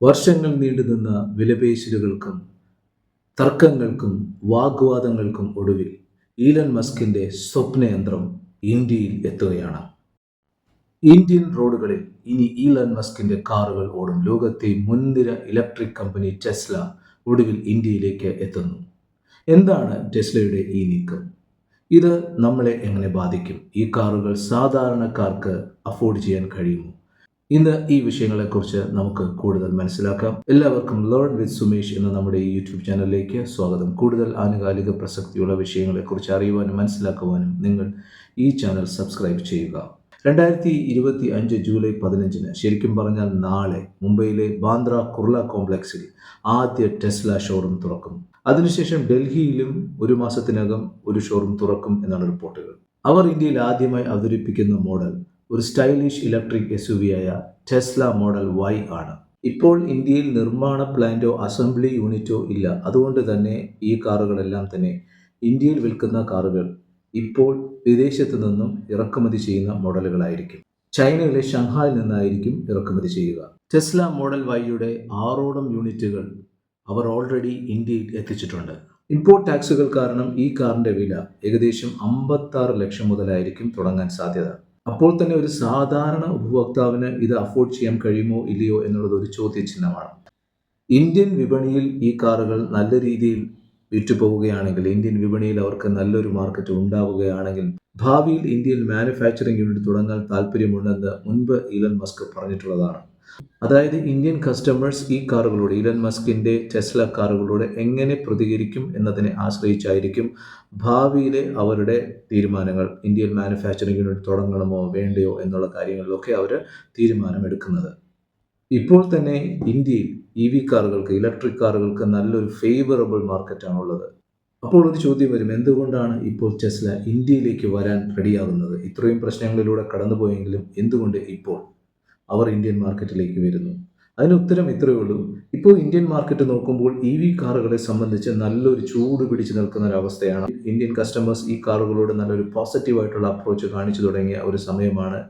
വർഷങ്ങൾ നീണ്ടുനിന്ന വിലപേശലുകൾക്കും തർക്കങ്ങൾക്കും വാഗ്വാദങ്ങൾക്കും ഒടുവിൽ ഈലൻ മസ്കിന്റെ സ്വപ്നയന്ത്രം ഇന്ത്യയിൽ എത്തുകയാണ്. ഇന്ത്യൻ റോഡുകളിൽ ഇനി ഈലൻ മസ്കിന്റെ കാറുകൾ ഓടും. ലോകത്തെ മുൻനിര ഇലക്ട്രിക് കമ്പനി ടെസ്ല ഒടുവിൽ ഇന്ത്യയിലേക്ക് എത്തുന്നു. എന്താണ് ടെസ്ലയുടെ ഈ നീക്കം? ഇത് നമ്മളെ എങ്ങനെ ബാധിക്കും? ഈ കാറുകൾ സാധാരണക്കാർക്ക് അഫോർഡ് ചെയ്യാൻ കഴിയുമോ? ഇന്ന് ഈ വിഷയങ്ങളെക്കുറിച്ച് നമുക്ക് കൂടുതൽ മനസ്സിലാക്കാം. എല്ലാവർക്കും ലേൺ വിത്ത് സുമേഷ് എന്ന നമ്മുടെ ഈ യൂട്യൂബ് ചാനലിലേക്ക് സ്വാഗതം. കൂടുതൽ ആനുകാലിക പ്രസക്തിയുള്ള വിഷയങ്ങളെക്കുറിച്ച് അറിയുവാനും മനസ്സിലാക്കുവാനും നിങ്ങൾ ഈ ചാനൽ സബ്സ്ക്രൈബ് ചെയ്യുക. 2025 ജൂലൈ 15 ശരിക്കും പറഞ്ഞാൽ നാളെ മുംബൈയിലെ ബാന്ദ്ര കുർള കോംപ്ലക്സിൽ ആദ്യ ടെസ്ല ഷോറൂം തുറക്കും. അതിനുശേഷം ഡൽഹിയിലും ഒരു മാസത്തിനകം ഒരു ഷോറൂം തുറക്കും എന്നാണ് റിപ്പോർട്ടുകൾ. അവർ ഇന്ത്യയിൽ ആദ്യമായി അവതരിപ്പിക്കുന്ന മോഡൽ ഒരു സ്റ്റൈലിഷ് ഇലക്ട്രിക് SUV ആയ ടെസ്ല മോഡൽ Y ആണ്. ഇപ്പോൾ ഇന്ത്യയിൽ നിർമ്മാണ പ്ലാന്റോ അസംബ്ലി യൂണിറ്റോ ഇല്ല. അതുകൊണ്ട് തന്നെ ഈ കാറുകളെല്ലാം തന്നെ ഇന്ത്യയിൽ വിൽക്കുന്ന കാറുകൾ ഇപ്പോൾ വിദേശത്തു നിന്നും ഇറക്കുമതി ചെയ്യുന്ന മോഡലുകളായിരിക്കും. ചൈനയിലെ ഷാങ്ഹായിൽ നിന്നായിരിക്കും ഇറക്കുമതി ചെയ്യുക. ടെസ്ല മോഡൽ Yയുടെ 6ഓളം യൂണിറ്റുകൾ അവർ ഓൾറെഡി ഇന്ത്യയിൽ എത്തിച്ചിട്ടുണ്ട്. ഇമ്പോർട്ട് ടാക്സുകൾ കാരണം ഈ കാറിന്റെ വില ഏകദേശം 56 ലക്ഷം മുതലായിരിക്കും തുടങ്ങാൻ സാധ്യത. അപ്പോൾ തന്നെ ഒരു സാധാരണ ഉപഭോക്താവിന് ഇത് അഫോർഡ് ചെയ്യാൻ കഴിയുമോ ഇല്ലയോ എന്നുള്ളത് ഒരു ചോദ്യചിഹ്നമാണ്. ഇന്ത്യൻ വിപണിയിൽ ഈ കാറുകൾ നല്ല രീതിയിൽ വിറ്റുപോവുകയാണെങ്കിൽ, ഇന്ത്യൻ വിപണിയിൽ അവർക്ക് നല്ലൊരു മാർക്കറ്റ് ഉണ്ടാവുകയാണെങ്കിൽ ഭാവിയിൽ ഇന്ത്യയിൽ മാനുഫാക്ചറിംഗ് യൂണിറ്റ് തുടങ്ങാൻ താല്പര്യമുണ്ടെന്ന് മുൻപ് ഈലൻ മസ്ക് പറഞ്ഞിട്ടുള്ളതാണ്. അതായത് ഇന്ത്യൻ കസ്റ്റമേഴ്സ് ഈ കാറുകളോട്, ഈലൻ മസ്കിന്റെ ടെസ്ല കാറുകളോട് എങ്ങനെ പ്രതികരിക്കും എന്നതിനെ ആശ്രയിച്ചായിരിക്കും ഭാവിയിലെ അവരുടെ തീരുമാനങ്ങൾ. ഇന്ത്യയിൽ മാനുഫാക്ചറിംഗ് യൂണിറ്റ് തുടങ്ങണമോ വേണ്ടയോ എന്നുള്ള കാര്യങ്ങളിലൊക്കെ അവർ തീരുമാനമെടുക്കുന്നത്. ഇപ്പോൾ തന്നെ ഇന്ത്യയിൽ EV കാറുകൾക്ക്, ഇലക്ട്രിക് കാറുകൾക്ക് നല്ലൊരു ഫേവറബിൾ മാർക്കറ്റാണുള്ളത്. അപ്പോൾ ഒരു ചോദ്യം വരും, എന്തുകൊണ്ടാണ് ഇപ്പോൾ ടെസ്ല ഇന്ത്യയിലേക്ക് വരാൻ റെഡിയാകുന്നത്? ഇത്രയും പ്രശ്നങ്ങളിലൂടെ കടന്നുപോയെങ്കിലും എന്തുകൊണ്ട് ഇപ്പോൾ അവർ ഇന്ത്യൻ മാർക്കറ്റിലേക്ക് വരുന്നു? അതിന് ഉത്തരം ഇത്രയേ ഉള്ളൂ. ഇപ്പോൾ ഇന്ത്യൻ മാർക്കറ്റ് നോക്കുമ്പോൾ EV കാറുകളെ സംബന്ധിച്ച് നല്ലൊരു ചൂട് പിടിച്ചു നിൽക്കുന്ന ഒരു അവസ്ഥയാണ്. ഇന്ത്യൻ കസ്റ്റമേഴ്സ് ഈ കാറുകളോട് നല്ലൊരു പോസിറ്റീവായിട്ടുള്ള അപ്രോച്ച് കാണിച്ചു തുടങ്ങിയ ഒരു സമയമാണ്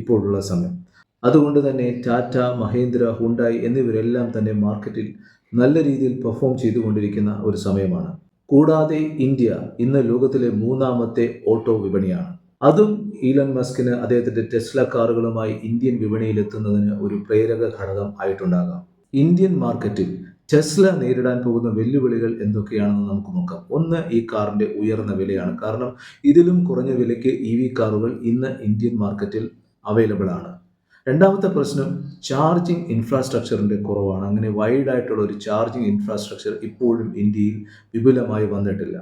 ഇപ്പോഴുള്ള സമയം. അതുകൊണ്ട് തന്നെ ടാറ്റ, മഹേന്ദ്ര, ഹുണ്ടായി എന്നിവരെല്ലാം തന്നെ മാർക്കറ്റിൽ നല്ല രീതിയിൽ പെർഫോം ചെയ്തുകൊണ്ടിരിക്കുന്ന ഒരു സമയമാണ്. കൂടാതെ ഇന്ത്യ ഇന്ന് ലോകത്തിലെ 3ാമത്തെ ഓട്ടോ വിപണിയാണ്. അതും ഈലൻ മസ്കിന് അദ്ദേഹത്തിന്റെ ടെസ്ല കാറുകളുമായി ഇന്ത്യൻ വിപണിയിൽ എത്തുന്നതിന് ഒരു പ്രേരക ഘടകം ആയിട്ടുണ്ടാകാം. ഇന്ത്യൻ മാർക്കറ്റിൽ ടെസ്ല നേരിടാൻ പോകുന്ന വെല്ലുവിളികൾ എന്തൊക്കെയാണെന്ന് നമുക്ക് നോക്കാം. ഒന്ന്, ഈ കാറിന്റെ ഉയർന്ന വിലയാണ്. കാരണം ഇതിലും കുറഞ്ഞ വിലയ്ക്ക് EV കാറുകൾ ഇന്ന് ഇന്ത്യൻ മാർക്കറ്റിൽ അവൈലബിൾ ആണ്. രണ്ടാമത്തെ പ്രശ്നം ചാർജിങ് ഇൻഫ്രാസ്ട്രക്ചറിന്റെ കുറവാണ്. അങ്ങനെ വൈഡായിട്ടുള്ള ഒരു ചാർജിങ് ഇൻഫ്രാസ്ട്രക്ചർ ഇപ്പോഴും ഇന്ത്യയിൽ വിപുലമായി വന്നിട്ടില്ല.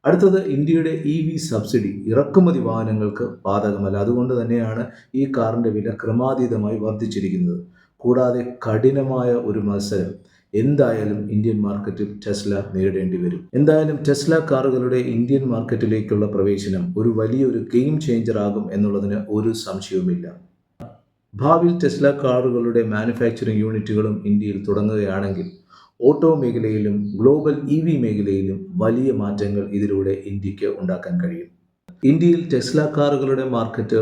അടുത്തത്, ഇന്ത്യയുടെ EV സബ്സിഡി ഇറക്കുമതി വാഹനങ്ങൾക്ക് ബാധകമല്ല. അതുകൊണ്ട് തന്നെയാണ് ഈ കാറിന്റെ വില ക്രമാതീതമായി വർദ്ധിച്ചിരിക്കുന്നത്. കൂടാതെ കഠിനമായ ഒരു മത്സരം എന്തായാലും ഇന്ത്യൻ മാർക്കറ്റിൽ ടെസ്ല നേരിടേണ്ടി വരും. എന്തായാലും ടെസ്ല കാറുകളുടെ ഇന്ത്യൻ മാർക്കറ്റിലേക്കുള്ള പ്രവേശനം ഒരു വലിയൊരു ഗെയിം ചേഞ്ചർ ആകും എന്നുള്ളതിന് ഒരു സംശയവുമില്ല. ഭാവിയിൽ ടെസ്ല കാറുകളുടെ മാനുഫാക്ചറിംഗ് യൂണിറ്റുകളും ഇന്ത്യയിൽ തുടങ്ങുകയാണെങ്കിൽ ഓട്ടോ മേഖലയിലും ഗ്ലോബൽ EV മേഖലയിലും വലിയ മാറ്റങ്ങൾ ഇതിലൂടെ ഇന്ത്യക്ക് ഉണ്ടാക്കാൻ കഴിയും. ഇന്ത്യയിൽ ടെസ്ല കാറുകളുടെ മാർക്കറ്റ്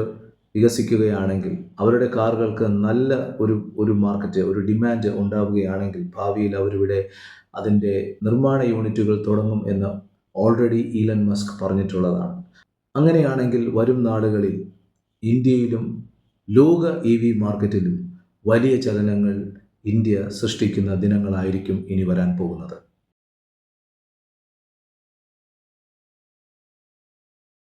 വികസിക്കുകയാണെങ്കിൽ, അവരുടെ കാറുകൾക്ക് നല്ല ഒരു മാർക്കറ്റ്, ഒരു ഡിമാൻഡ് ഉണ്ടാവുകയാണെങ്കിൽ ഭാവിയിൽ അവരിവിടെ അതിൻ്റെ നിർമ്മാണ യൂണിറ്റുകൾ തുടങ്ങും എന്ന് ഓൾറെഡി ഈലൻ മസ്ക് പറഞ്ഞിട്ടുള്ളതാണ്. അങ്ങനെയാണെങ്കിൽ വരും നാളുകളിൽ ഇന്ത്യയിലും ലോക EV മാർക്കറ്റിലും വലിയ ചലനങ്ങൾ ഇന്ത്യ സൃഷ്ടിക്കുന്ന ദിനങ്ങളായിരിക്കും ഇനി വരാൻ പോകുന്നത്.